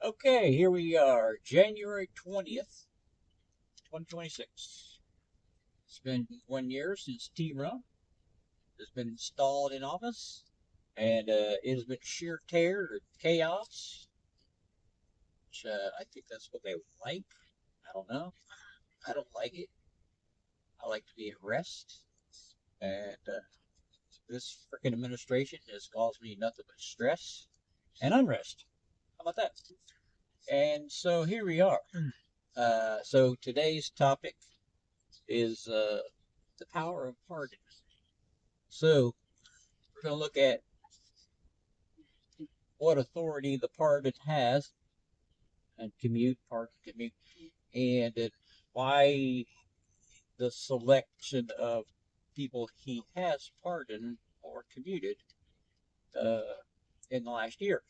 Okay, here we are, January 20th, 2026. It's been 1 year since T-Rump has been installed in office, and it has been sheer terror and chaos, which I think that's what they like. I don't know. I don't like it. I like to be at rest, and this freaking administration has caused me nothing but stress and unrest. How about that? And so here we are. So today's topic is the power of pardon. So we're going to look at what authority the pardon has, and pardon, and why the selection of people he has pardoned or commuted uh, in the last year.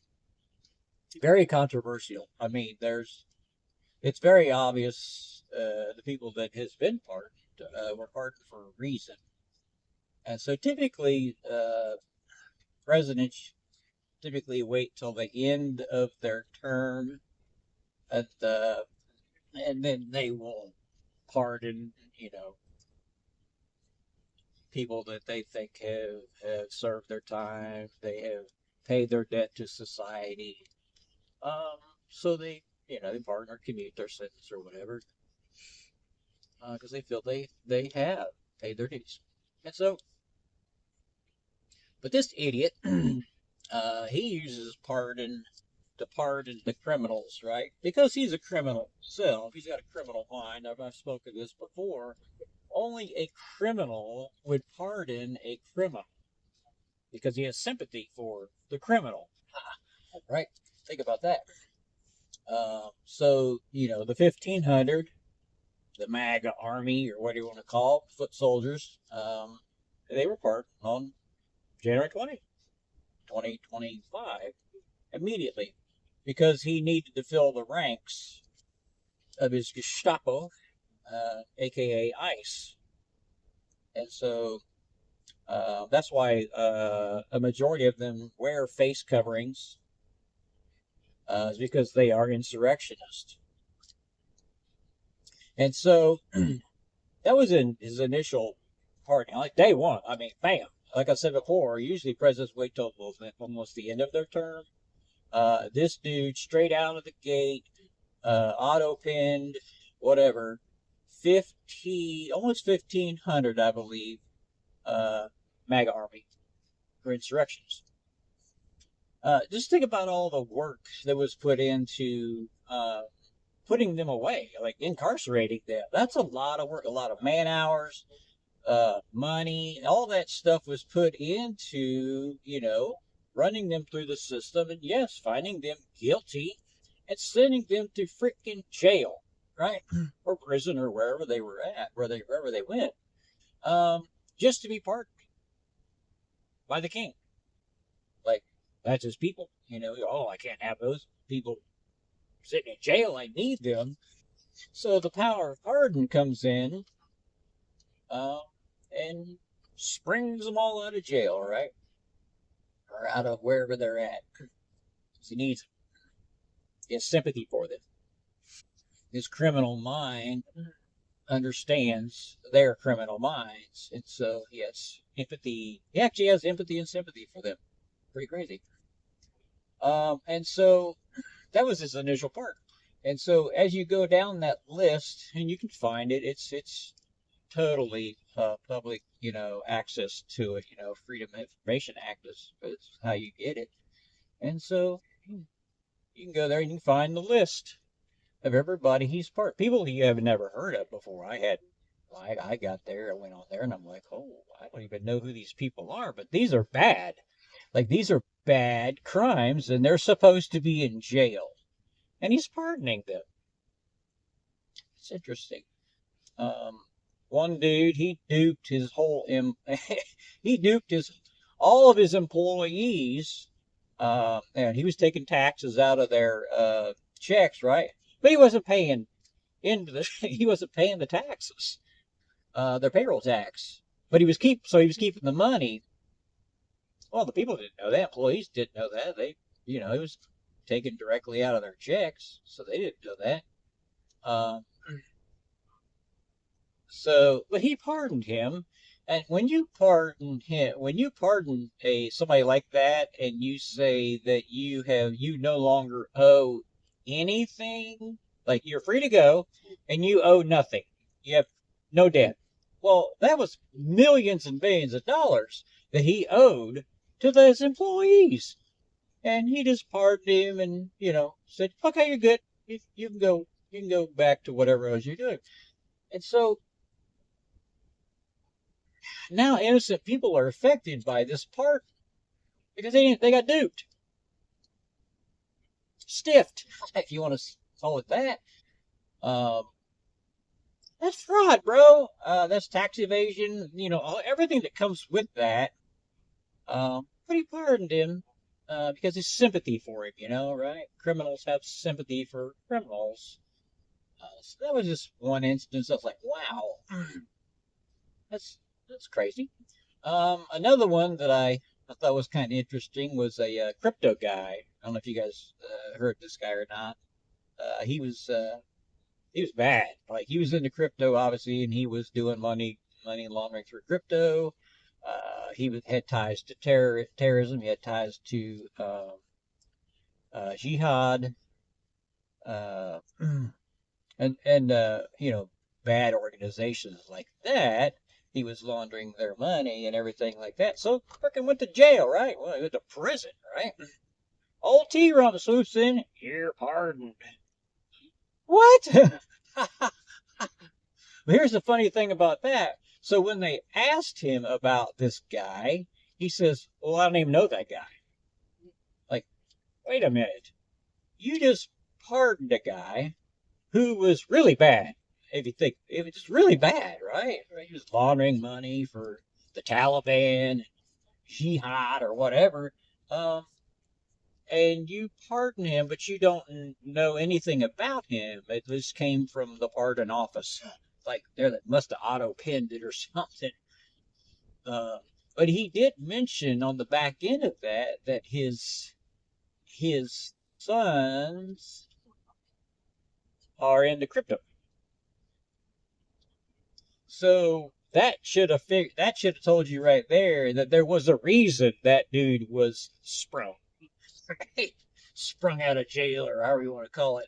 Very controversial. I mean, it's very obvious the people that has been pardoned were pardoned for a reason. And so typically, presidents typically wait till the end of their term at and then they will pardon, people that they think have served their time, they have paid their debt to society. Um, so they pardon or commute their sentence or whatever, because they feel they have paid their dues. And so, but this idiot, he uses pardon to pardon the criminals, right? Because he's a criminal himself. He's got a criminal mind. I've spoken this before. Only a criminal would pardon a criminal because he has sympathy for the criminal, right? Think about that. So, the 1500, the MAGA army, or what do you want to call it, foot soldiers, they were pardoned on January 20th, 2025, immediately, because he needed to fill the ranks of his Gestapo, aka ICE. And so that's why a majority of them wear face coverings, is because they are insurrectionists. And so that was in his initial pardon, like day one. I mean, bam. Like I said before, usually presidents wait till almost the end of their term. This dude, straight out of the gate, auto pinned, whatever, almost 1,500, I believe, MAGA army for insurrections. Just think about all the work that was put into putting them away, like incarcerating them. That's a lot of work, a lot of man hours, money, all that stuff was put into, running them through the system, and yes, finding them guilty and sending them to freaking jail, right? Or prison, or wherever they were at, wherever they went, just to be pardoned by the king. Like, that's his people, oh, I can't have those people sitting in jail, I need them. So the power of pardon comes in, and springs them all out of jail, right? Or out of wherever they're at. He needs them. He has sympathy for them. His criminal mind understands their criminal minds, and so he has empathy. He actually has empathy and sympathy for them. Pretty crazy. And so that was his initial part. And so as you go down that list, and you can find it, it's totally public, access to it. Freedom of Information Act is how you get it. And so you can go there and you can find the list of everybody he's part. People you have never heard of before. I got there, I went on there, and I'm like, oh, I don't even know who these people are, but these are bad. Like, these are bad crimes, and they're supposed to be in jail. And he's pardoning them. It's interesting. One dude, he duped his all of his employees, and he was taking taxes out of their checks, right? But he wasn't paying he wasn't paying the taxes, their payroll tax. But he was keeping the money. Well, the people didn't know that. Employees didn't know that. It was taken directly out of their checks, so they didn't know that. Um, but he pardoned him. And when you pardon somebody like that, and you say that you no longer owe anything, like you're free to go, and you owe nothing, you have no debt. Well, that was millions and billions of dollars that he owed to those employees, and he just pardoned him, and said, "Okay, you're good. You can go. You can go back to whatever else you're doing." And so now innocent people are affected by this part because they got duped, stiffed, if you want to call it that. Um, that's fraud, bro. That's tax evasion. Everything that comes with that. But he pardoned him because his sympathy for him. Right? Criminals have sympathy for criminals. So that was just one instance. I was like, wow, that's crazy. Another one that I thought was kind of interesting was a crypto guy. I don't know if you guys heard this guy or not. He was bad. Like he was into crypto, obviously, and he was doing money laundering through crypto. Had ties to terrorism. He had ties to jihad, uh, and bad organizations like that. He was laundering their money and everything like that. So freaking went to jail, right? Well, he went to prison, right? Old T-Rump swoops in. You're pardoned. What? But here's the funny thing about that. So when they asked him about this guy, he says, "Well, I don't even know that guy." Like, wait a minute. You just pardoned a guy who was really bad. If you think it was just really bad, right? He was laundering money for the Taliban, jihad, or whatever. And you pardon him, but you don't know anything about him. It just came from the pardon office. Like there, that must have auto pinned it or something. Uh, but he did mention on the back end of that his sons are into crypto. So that should have told you right there that there was a reason that dude was sprung. Sprung out of jail or however you want to call it,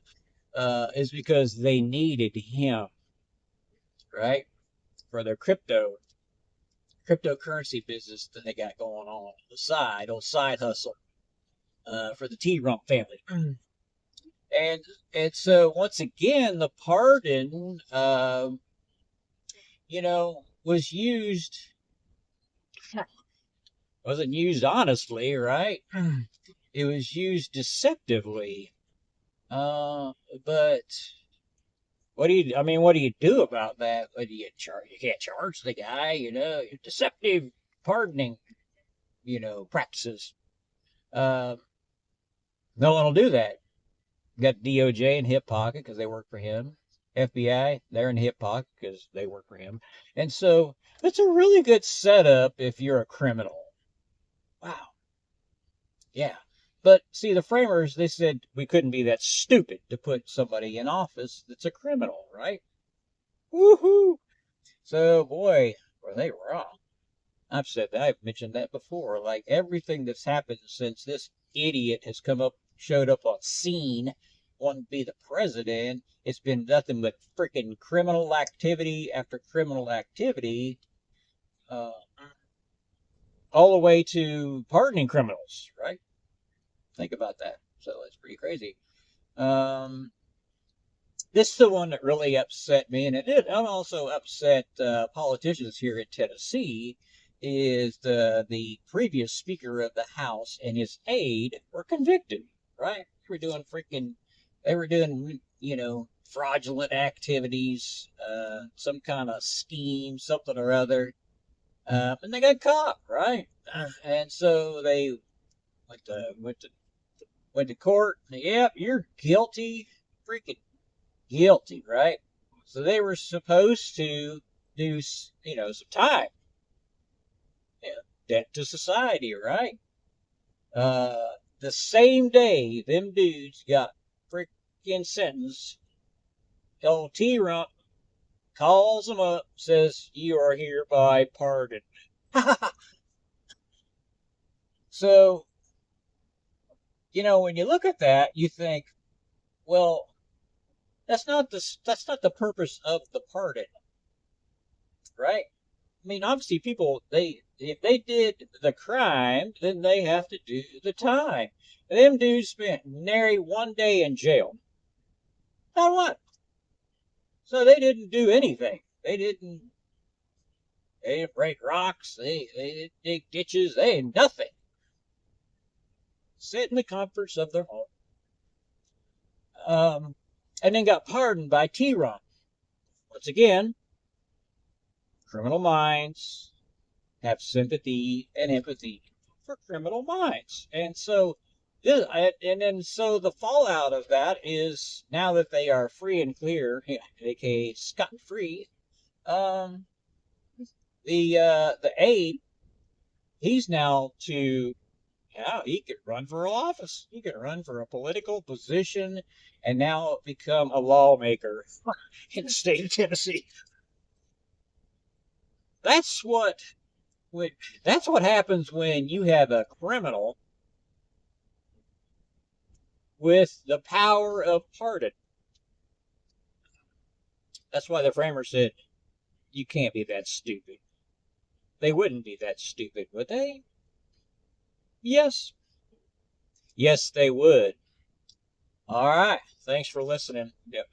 is because they needed him, right? For their cryptocurrency business that they got going on the side, old side hustle, for the T-Rump family. And so once again, the pardon, was used, wasn't used honestly, right? It was used deceptively. But what do you do about that? What do you charge? You can't charge the guy, deceptive pardoning, practices. No one will do that. Got DOJ in hip pocket because they work for him. FBI, they're in hip pocket because they work for him. And so it's a really good setup if you're a criminal. Wow. Yeah. But see, the framers, they said we couldn't be that stupid to put somebody in office that's a criminal, right? Woohoo! So, boy, were they wrong. I've mentioned that before. Like everything that's happened since this idiot has showed up on scene, wanting to be the president, it's been nothing but freaking criminal activity after criminal activity, uh, all the way to pardoning criminals, right? Think about that. So it's pretty crazy. This is the one that really upset me, and it also upset politicians here in Tennessee. Is the previous Speaker of the House and his aide were convicted? Right? They were doing fraudulent activities, some kind of scheme, something or other, and they got caught, right? And so they went to court. Yep, you're guilty, freaking guilty, right? So they were supposed to do, some time, debt to society, right? the same day them dudes got freaking sentenced, old T-Rump calls them up, says, "You are hereby pardoned." So, when you look at that, you think, well, that's not the purpose of the pardon, right? I mean, obviously, people if they did the crime, then they have to do the time. And them dudes spent nary 1 day in jail. Not one. So they didn't do anything. They didn't break rocks. They didn't dig ditches. They did nothing. Sit in the comforts of their home. And then got pardoned by T-Ron. Once again, criminal minds have sympathy and empathy for criminal minds. And so so the fallout of that is, now that they are free and clear, aka scot free, the aide, he's now he could run for office. He could run for a political position and now become a lawmaker in the state of Tennessee. That's what that's what happens when you have a criminal with the power of pardon. That's why the framers said, you can't be that stupid. They wouldn't be that stupid, would they? Yes. Yes, they would. All right. Thanks for listening. Yep.